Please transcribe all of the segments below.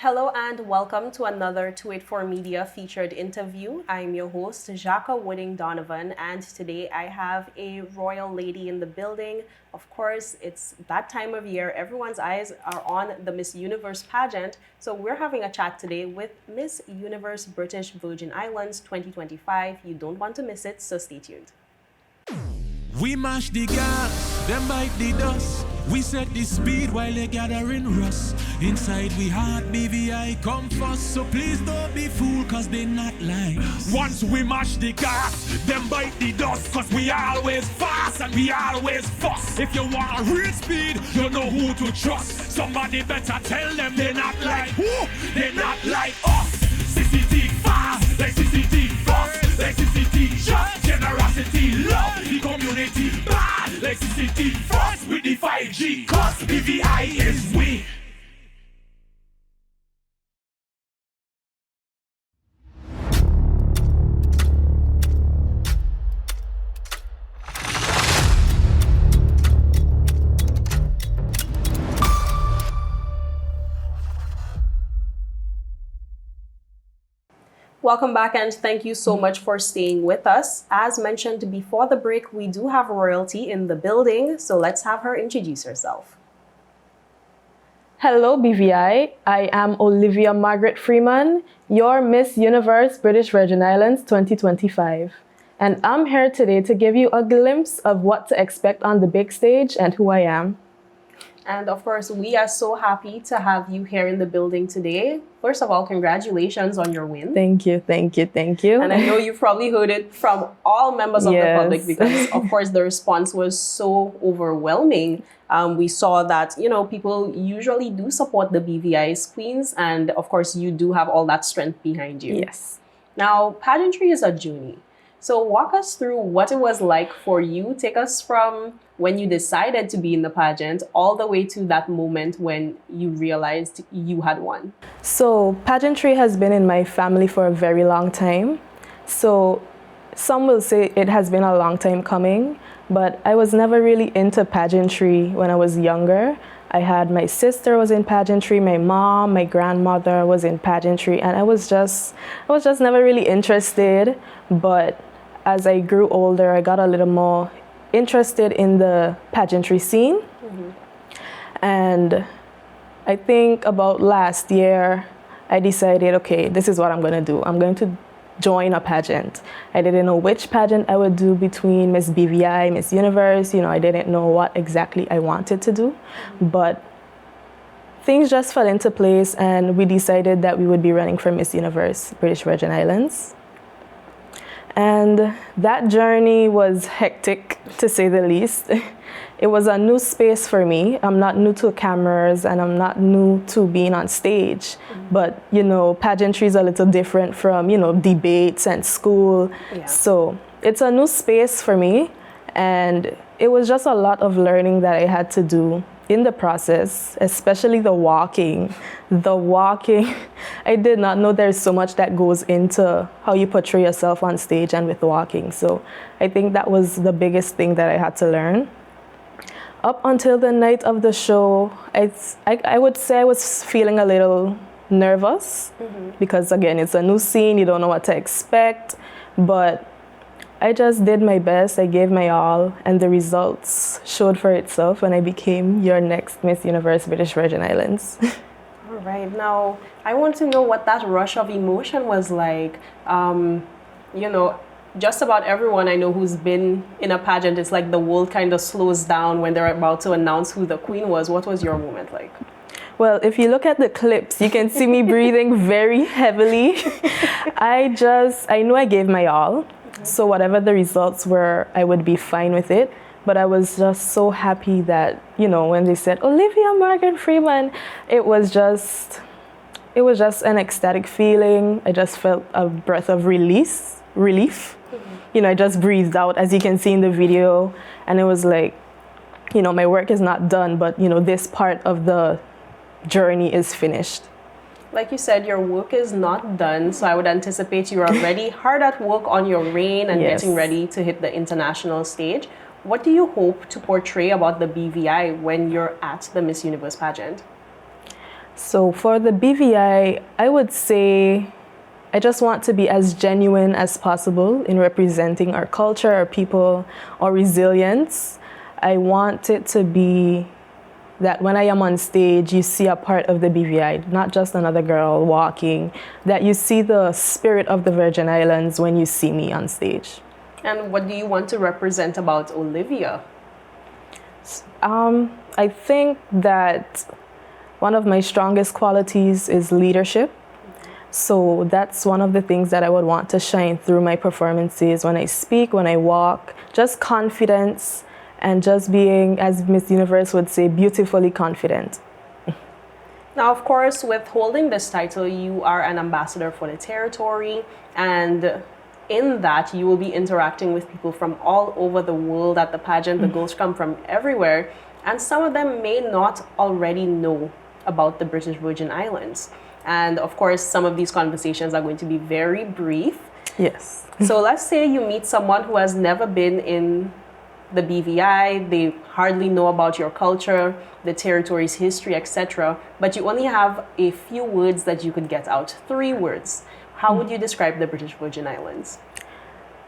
Hello and welcome to another 284 Media featured interview. I'm your host, Jhaka Donovan, and today I have a royal lady in the building. Of course, it's that time of year. Everyone's eyes are on the Miss Universe pageant, so we're having a chat today with Miss Universe British Virgin Islands 2025. You don't want to miss it, so stay tuned. We mash the gas, them bite the dust. We set the speed while they gathering rust. Inside we heart BVI come first. So please don't be fooled cause they not like us. Once we mash the gas, them bite the dust. Cause we always fast and we always fuss. If you want real speed, you know who to trust. Somebody better tell them they're not like who? They're not like us. CCT fast, like CCT fast, like CCT just generosity, love the community bad, like CCT fast with the 5G, cause BVI is we. Welcome back and thank you so much for staying with us. As mentioned before the break, we do have royalty in the building, so let's have her introduce herself. Hello BVI, I am Olivia Margaret Freeman, your Miss Universe British Virgin Islands 2025. And I'm here today to give you a glimpse of what to expect on the big stage and who I am. And of course, we are so happy to have you here in the building today. First of all, congratulations on your win. Thank you, thank you, thank you. And I know you've probably heard it from all members of the public because, of course, the response was so overwhelming. We saw that, people usually do support the BVI's queens. And of course, you do have all that strength behind you. Yes. Now, pageantry is a journey. So walk us through what it was like for you. Take us from when you decided to be in the pageant all the way to that moment when you realized you had won. So pageantry has been in my family for a very long time. So some will say it has been a long time coming, but I was never really into pageantry when I was younger. I had my sister was in pageantry, my mom, my grandmother was in pageantry, and I was just never really interested. But as I grew older, I got a little more interested in the pageantry scene. Mm-hmm. And I think about last year, I decided, okay, this is what I'm going to do. I'm going to join a pageant. I didn't know which pageant I would do between Miss BVI, Miss Universe. I didn't know what exactly I wanted to do. Mm-hmm. But things just fell into place, and we decided that we would be running for Miss Universe British Virgin Islands. And that journey was hectic, to say the least. It was a new space for me. I'm not new to cameras and I'm not new to being on stage. Mm-hmm. But, pageantry is a little different from, debates and school. Yeah. So it's a new space for me. And it was just a lot of learning that I had to do in the process, especially the walking. I did not know there's so much that goes into how you portray yourself on stage and with walking. So I think that was the biggest thing that I had to learn. Up until the night of the show, I would say I was feeling a little nervous. Mm-hmm. Because again, it's a new scene, you don't know what to expect. But I just did my best, I gave my all, and the results showed for itself when I became your next Miss Universe British Virgin Islands. All right, now I want to know what that rush of emotion was like. Just about everyone I know who's been in a pageant, it's like the world kind of slows down when they're about to announce who the queen was. What was your moment like? Well, if you look at the clips, you can see me breathing very heavily. I knew I gave my all. So whatever the results were, I would be fine with it. But I was just so happy that, when they said, Olivia Margaret Freeman, it was just an ecstatic feeling. I just felt a breath of relief. Mm-hmm. I just breathed out, as you can see in the video. And it was like, my work is not done, but, this part of the journey is finished. Like you said, your work is not done, so I would anticipate you're already hard at work on your reign and Yes. getting ready to hit the international stage. What do you hope to portray about the BVI when you're at the Miss Universe pageant? So for the BVI, I would say I just want to be as genuine as possible in representing our culture, our people, our resilience. I want it to be that when I am on stage, you see a part of the BVI, not just another girl walking, that you see the spirit of the Virgin Islands when you see me on stage. And what do you want to represent about Olivia? I think that one of my strongest qualities is leadership. So that's one of the things that I would want to shine through my performances when I speak, when I walk, just confidence and just being, as Miss Universe would say, beautifully confident. Now, of course, with holding this title, you are an ambassador for the territory, and in that, you will be interacting with people from all over the world at the pageant. The girls come from everywhere, and some of them may not already know about the British Virgin Islands. And of course, some of these conversations are going to be very brief. Yes. So let's say you meet someone who has never been in the BVI, they hardly know about your culture, the territory's history, etc. But you only have a few words that you could get out, 3 words. How would you describe the British Virgin Islands?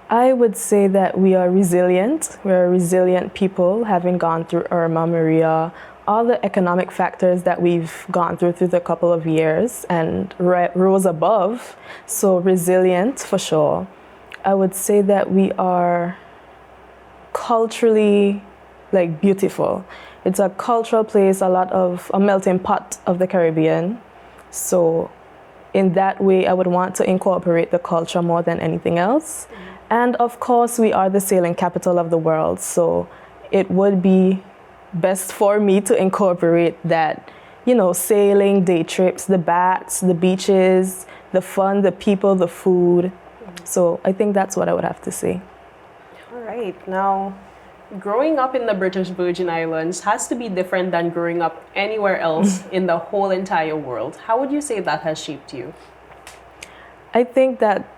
I would say that we are resilient. We're a resilient people, having gone through Irma, Maria, all the economic factors that we've gone through the couple of years and rose above. So resilient for sure. I would say that we are culturally beautiful. It's a cultural place, a melting pot of the Caribbean. So in that way, I would want to incorporate the culture more than anything else. And of course, we are the sailing capital of the world. So it would be best for me to incorporate that, sailing, day trips, the bats, the beaches, the fun, the people, the food. So I think that's what I would have to say. All right. Now, growing up in the British Virgin Islands has to be different than growing up anywhere else in the whole entire world. How would you say that has shaped you? I think that,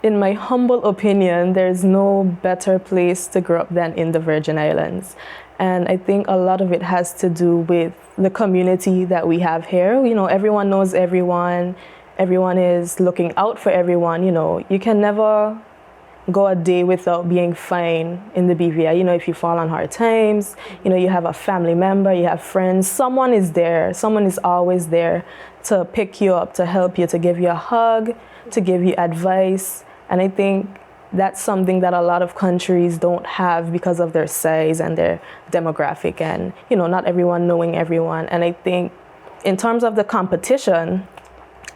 in my humble opinion, there's no better place to grow up than in the Virgin Islands. And I think a lot of it has to do with the community that we have here. Everyone knows everyone. Everyone is looking out for everyone. You can never go a day without being fine in the BVI. If you fall on hard times, you have a family member, you have friends, someone is there. Someone is always there to pick you up, to help you, to give you a hug, to give you advice. And I think that's something that a lot of countries don't have because of their size and their demographic and, not everyone knowing everyone. And I think in terms of the competition,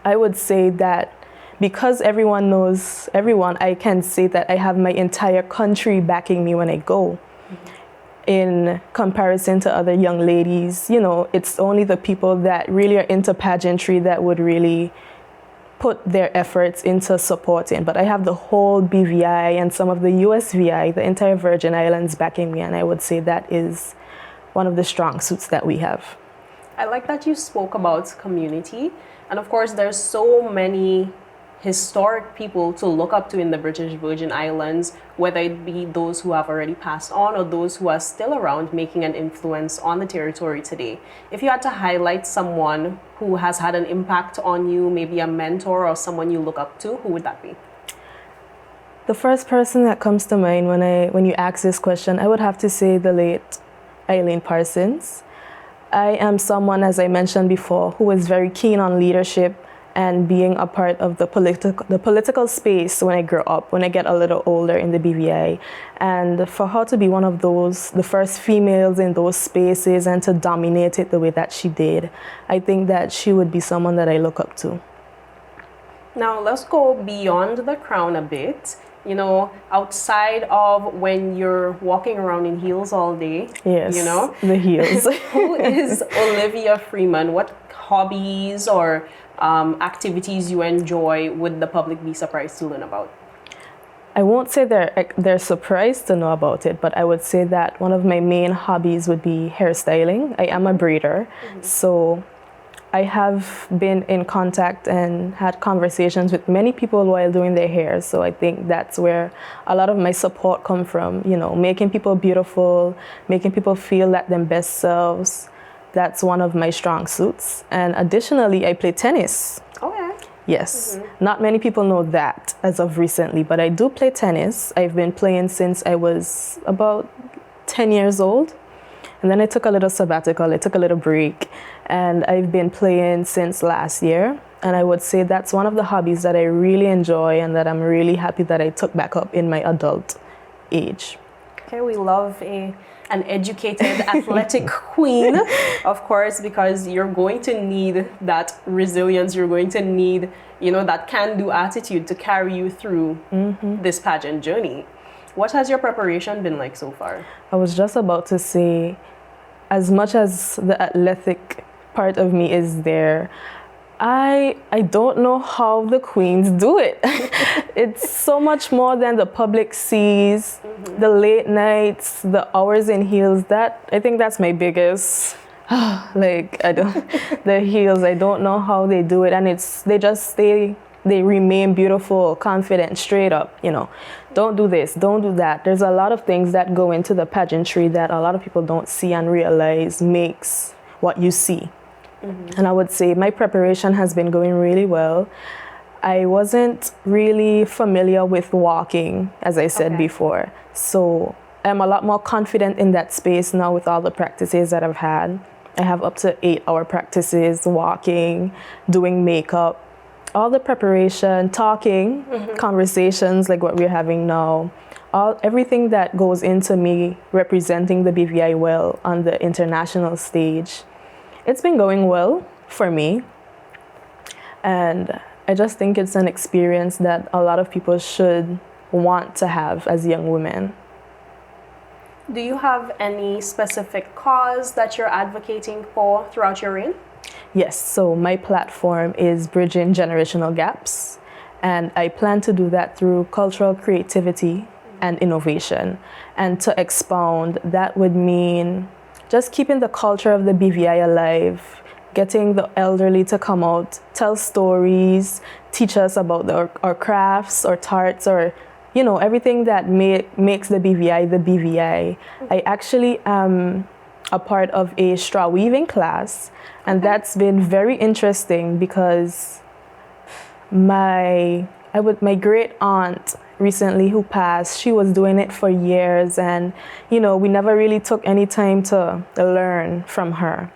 I would say that because everyone knows everyone, I can say that I have my entire country backing me when I go. In comparison to other young ladies, it's only the people that really are into pageantry that would really put their efforts into supporting. But I have the whole BVI and some of the USVI, the entire Virgin Islands backing me, and I would say that is one of the strong suits that we have. I like that you spoke about community. And of course, there's so many historic people to look up to in the British Virgin Islands, whether it be those who have already passed on or those who are still around making an influence on the territory today. If you had to highlight someone who has had an impact on you, maybe a mentor or someone you look up to, who would that be? The first person that comes to mind when you ask this question, I would have to say the late Eileen Parsons. I am someone, as I mentioned before, who is very keen on leadership and being a part of the political space when I grow up, when I get a little older in the BVI. And for her to be one of the first females in those spaces and to dominate it the way that she did, I think that she would be someone that I look up to. Now let's go beyond the crown a bit. Outside of when you're walking around in heels all day. Yes, the heels. Who is Olivia Freeman? What hobbies or activities you enjoy would the public be surprised to learn about? I won't say they're surprised to know about it, but I would say that one of my main hobbies would be hairstyling. I am a braider, so I have been in contact and had conversations with many people while doing their hair. So I think that's where a lot of my support come from, making people beautiful, making people feel like their best selves, That's one of my strong suits. And additionally, I play tennis. Okay. Yes, not many people know that as of recently, but I do play tennis. I've been playing since I was about 10 years old. And then I took a little sabbatical, I took a little break, and I've been playing since last year. And I would say that's one of the hobbies that I really enjoy and that I'm really happy that I took back up in my adult age. Okay, we love an educated, athletic queen, of course, because you're going to need that resilience. You're going to need, that can-do attitude to carry you through this pageant journey. What has your preparation been like so far? I was just about to say, as much as the athletic part of me is there, I don't know how the queens do it. It's so much more than the public sees, the late nights, the hours in heels. I think that's my biggest, the heels, I don't know how they do it. And they remain beautiful, confident, straight up, Don't do this, don't do that. There's a lot of things that go into the pageantry that a lot of people don't see and realize makes what you see. And I would say my preparation has been going really well. I wasn't really familiar with walking, as I said before. So I'm a lot more confident in that space now with all the practices that I've had. I have up to 8-hour practices, walking, doing makeup, all the preparation, talking, conversations like what we're having now. Everything that goes into me representing the BVI well on the international stage. It's been going well for me, and I just think it's an experience that a lot of people should want to have as young women. Do you have any specific cause that you're advocating for throughout your reign? Yes, so my platform is Bridging Generational Gaps, and I plan to do that through cultural creativity and innovation. And to expound, that would mean just keeping the culture of the BVI alive, getting the elderly to come out, tell stories, teach us about our crafts or tarts or, everything that makes the BVI the BVI. I actually am a part of a straw weaving class, and that's been very interesting because my great aunt recently who passed, she was doing it for years, and we never really took any time to learn from her.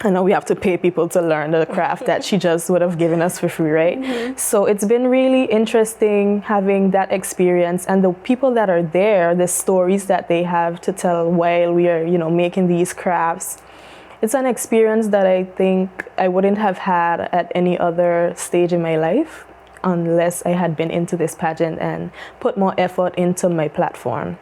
I know we have to pay people to learn the craft that she just would have given us for free, right? So it's been really interesting having that experience, and the people that are there, the stories that they have to tell while we are, making these crafts. It's an experience that I think I wouldn't have had at any other stage in my life unless I had been into this pageant and put more effort into my platform.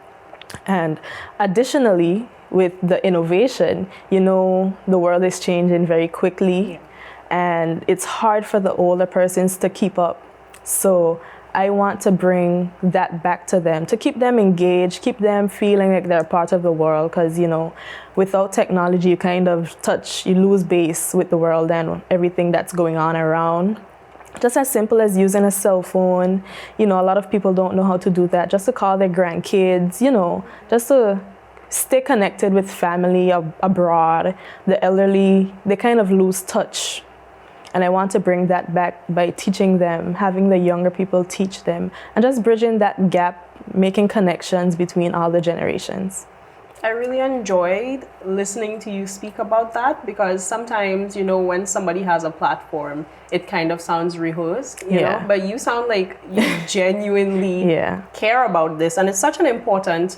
And additionally, with the innovation, the world is changing very quickly, and it's hard for the older persons to keep up. So I want to bring that back to them, to keep them engaged, keep them feeling like they're part of the world, because, without technology, you lose base with the world and everything that's going on around. Just as simple as using a cell phone. A lot of people don't know how to do that. Just to call their grandkids, just to stay connected with family abroad. The elderly, they kind of lose touch. And I want to bring that back by teaching them, having the younger people teach them, and just bridging that gap, making connections between all the generations. I really enjoyed listening to you speak about that, because sometimes, when somebody has a platform, it kind of sounds rehearsed, you know, but you sound like you genuinely care about this, and it's such an important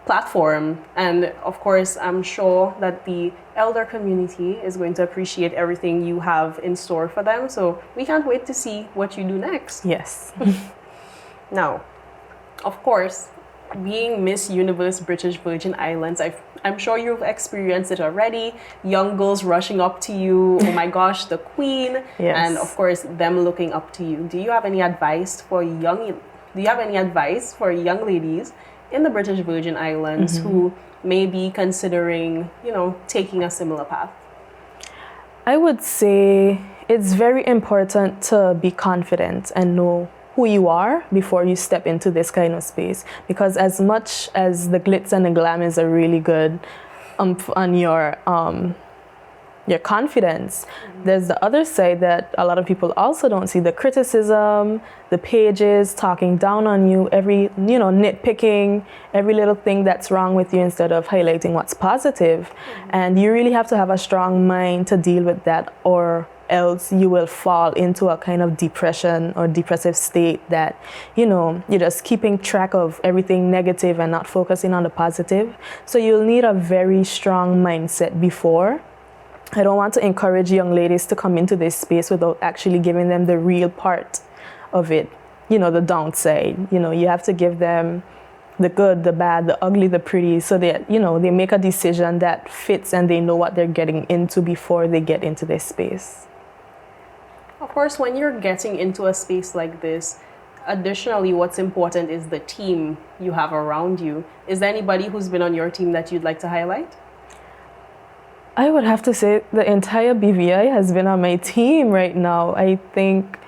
platform. And of course, I'm sure that the elder community is going to appreciate everything you have in store for them. So we can't wait to see what you do next. Yes. Now, of course, being Miss Universe British Virgin Islands, I'm sure you've experienced it already. Young girls rushing up to you, oh my gosh, the queen, and of course them looking up to you. Do you have any advice for young ladies in the British Virgin Islands who may be considering, taking a similar path? I would say it's very important to be confident and know who you are before you step into this kind of space, because as much as the glitz and the glam is a really good umph on your confidence. There's the other side that a lot of people also don't see, the criticism, the pages talking down on you, every, nitpicking, every little thing that's wrong with you instead of highlighting what's positive. And you really have to have a strong mind to deal with that, or else you will fall into a kind of depression or depressive state that, you're just keeping track of everything negative and not focusing on the positive. So you'll need a very strong mindset before. I don't want to encourage young ladies to come into this space without actually giving them the real part of it, the downside. You have to give them the good, the bad, the ugly, the pretty, so that, they make a decision that fits and they know what they're getting into before they get into this space. Of course, when you're getting into a space like this, additionally, what's important is the team you have around you. Is there anybody who's been on your team that you'd like to highlight? I would have to say the entire BVI has been on my team right now. I think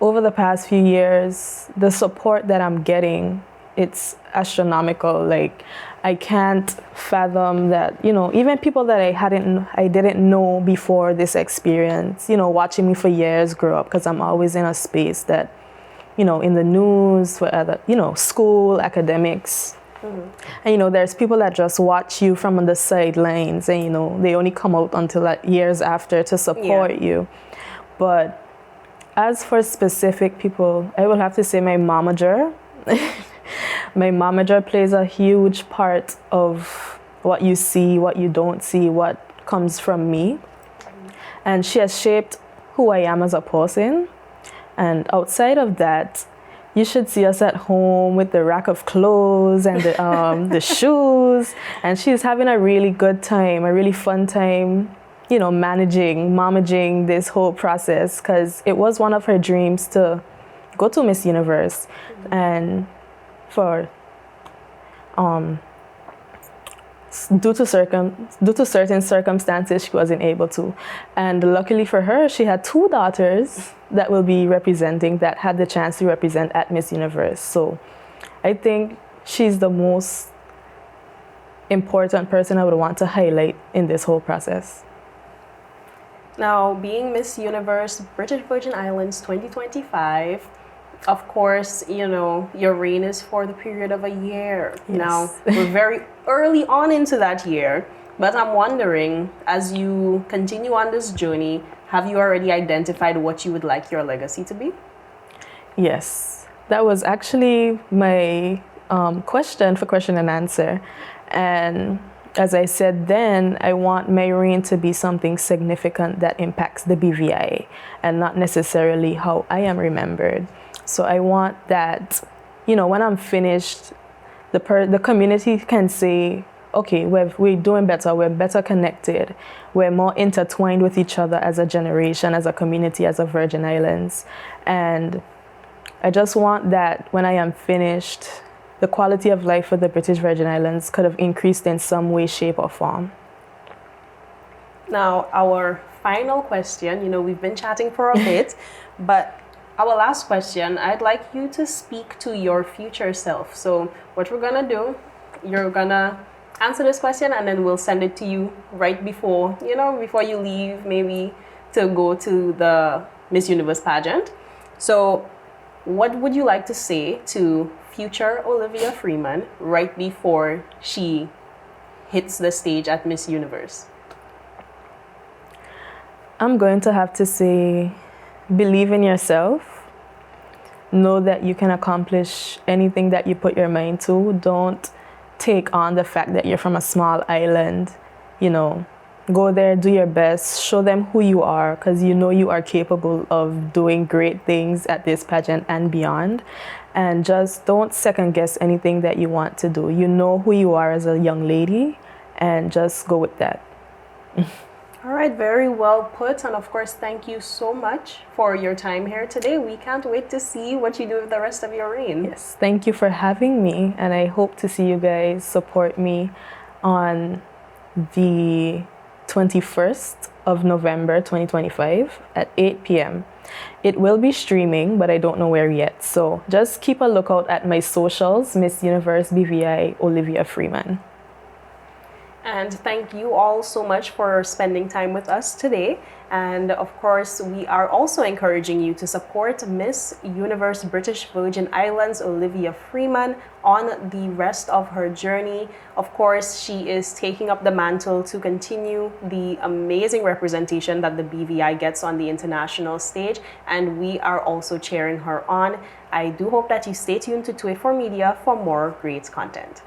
over the past few years, the support that I'm getting, it's astronomical. Like, I can't fathom that, even people that I didn't know before this experience, watching me for years grow up, because I'm always in a space that, in the news, for other, school, academics. And there's people that just watch you from on the sidelines, and they only come out until years after to support you. But as for specific people, I will have to say my momager. My momager plays a huge part of what you see, what you don't see, what comes from me. And she has shaped who I am as a person. And outside of that, you should see us at home with the rack of clothes and the shoes. And she's having a really good time, a really fun time, managing this whole process, because it was one of her dreams to go to Miss Universe. And for due to certain circumstances, she wasn't able to. And luckily for her, she had 2 daughters that will be representing, that had the chance to represent at Miss Universe. So I think she's the most important person I would want to highlight in this whole process. Now, being Miss Universe British Virgin Islands 2025, of course, your reign is for the period of a year. Yes. Now, we're very early on into that year, but I'm wondering, as you continue on this journey, have you already identified what you would like your legacy to be? Yes, that was actually my question for question and answer. And as I said then, I want my reign to be something significant that impacts the BVI and not necessarily how I am remembered. So I want that, when I'm finished, the community can say, okay, we're doing better, we're better connected, we're more intertwined with each other as a generation, as a community, as a Virgin Islands. And I just want that when I am finished, the quality of life for the British Virgin Islands could have increased in some way, shape, or form. Now, our final question, we've been chatting for a bit, but our last question, I'd like you to speak to your future self. So what we're gonna do, you're gonna answer this question and then we'll send it to you right before, before you leave, maybe to go to the Miss Universe pageant. So what would you like to say to future Olivia Freeman right before she hits the stage at Miss Universe? I'm going to have to say, believe in yourself. Know that you can accomplish anything that you put your mind to. Don't take on the fact that you're from a small island. Go there, do your best, show them who you are, because you are capable of doing great things at this pageant and beyond. And just don't second guess anything that you want to do. You know who you are as a young lady, and just go with that. All right, very well put. And of course, thank you so much for your time here today. We can't wait to see what you do with the rest of your reign. Yes, thank you for having me. And I hope to see you guys support me on the 21st of November 2025 at 8 p.m. It will be streaming, but I don't know where yet. So just keep a lookout at my socials, Miss Universe BVI Olivia Freeman. And thank you all so much for spending time with us today. And of course, we are also encouraging you to support Miss Universe British Virgin Islands Olivia Freeman on the rest of her journey. Of course, she is taking up the mantle to continue the amazing representation that the BVI gets on the international stage, and we are also cheering her on. I do hope that you stay tuned to 284 Media for more great content.